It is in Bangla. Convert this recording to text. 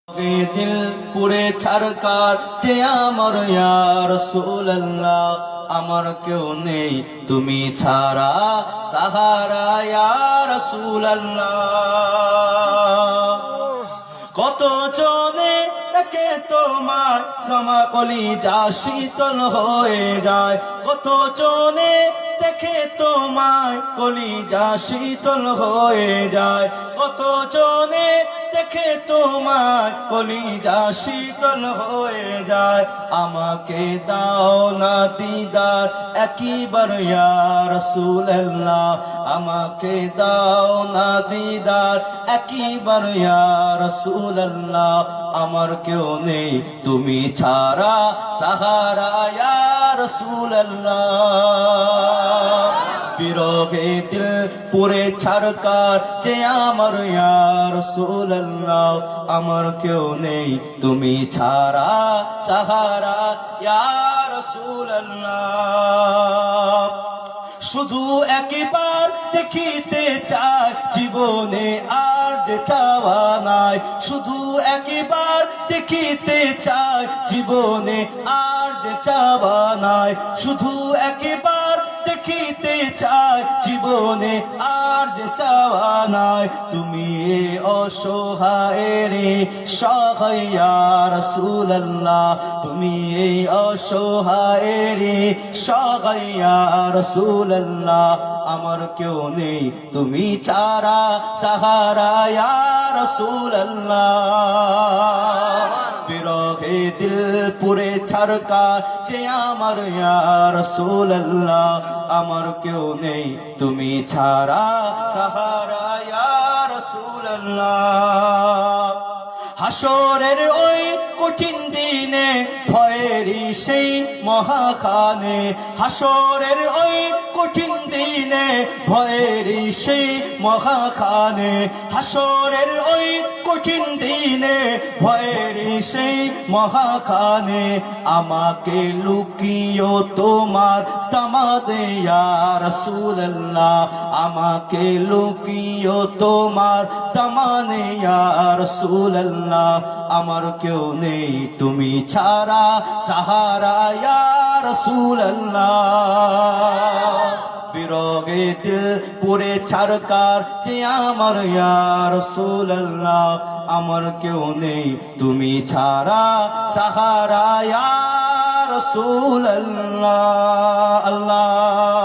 দিল পুরে ছারকার যে আমার ইয়া রাসূলুল্লাহ আমার কেউ নেই তুমি ছাড়া সাহারা ইয়া রাসূলুল্লাহ কত জনে তাকে তোমার ক্ষমা কলিজা শীতল হয়ে যায় কত জনে দেখে তোমায় কলিজা শীতল হয়ে যায় কত জনে দেখে তোমায় কলিজা শীতল হয়ে যায় আমাকে দাও না দিদার একবার ইয়া রাসূলুল্লাহ আমাকে দাও না দিদার একবার ইয়া রাসূলুল্লাহ আমার কেউ নেই তুমি ছাড়া সাহারা ইয়া রাসূলুল্লাহ বিরহে দিল পুরে ছারকার যে আমার ইয়া রাসূলুল্লাহ আমার কেউ নেই তুমি ছাড়া সাহারা ইয়া রাসূলুল্লাহ শুধু একবার দেখিতে চাই জীবনে আর যে চাওয়া নাই শুধু একবার দেখিতে চাই জীবনে আর যে চাওয়া নাই শুধু একবার দেখিতে চাই জীবনে আর যে চাওয়া নাই তুমি এ অসহায়ের সহায় ইয়া রাসূলুল্লাহ তুমি এই অসহায়ের সহায় ইয়া রাসূলুল্লাহ আমার কেউ নেই তুমি ছাড়া সাহারা ইয়া রাসূলুল্লাহ বিরহে দিল পুরে ছারকার যে আমার ইয়া রাসূলুল্লাহ আমার কেউ নেই তুমি ছাড়া সাহারা ইয়া রাসূলুল্লাহ হাসরের ওই কঠিন দিনে ভয়েরই সেই মহাখানে হাসরের ওই কঠিন দিনে ভয়েরই সেই মহাখানে হাসরের ওই কঠিন দিনে ভয়েরই সেই মহাখানে আমাকে লুকিও তোমার দামাদে ইয়া রাসূলুল্লাহ আমাকে লুকিও তোমার দামানে ইয়া রাসূলুল্লাহ আমার কেউ নেই তুমি ছাড়া সাহারা ইয়া রাসূলুল্লাহ বিরহে দিল পুরে ছারকার যে আমার ইয়া রাসূলুল্লাহ আমার কেউ নেই তুমি ছাড়া সাহারা ইয়া রাসূলুল্লাহ আল্লাহ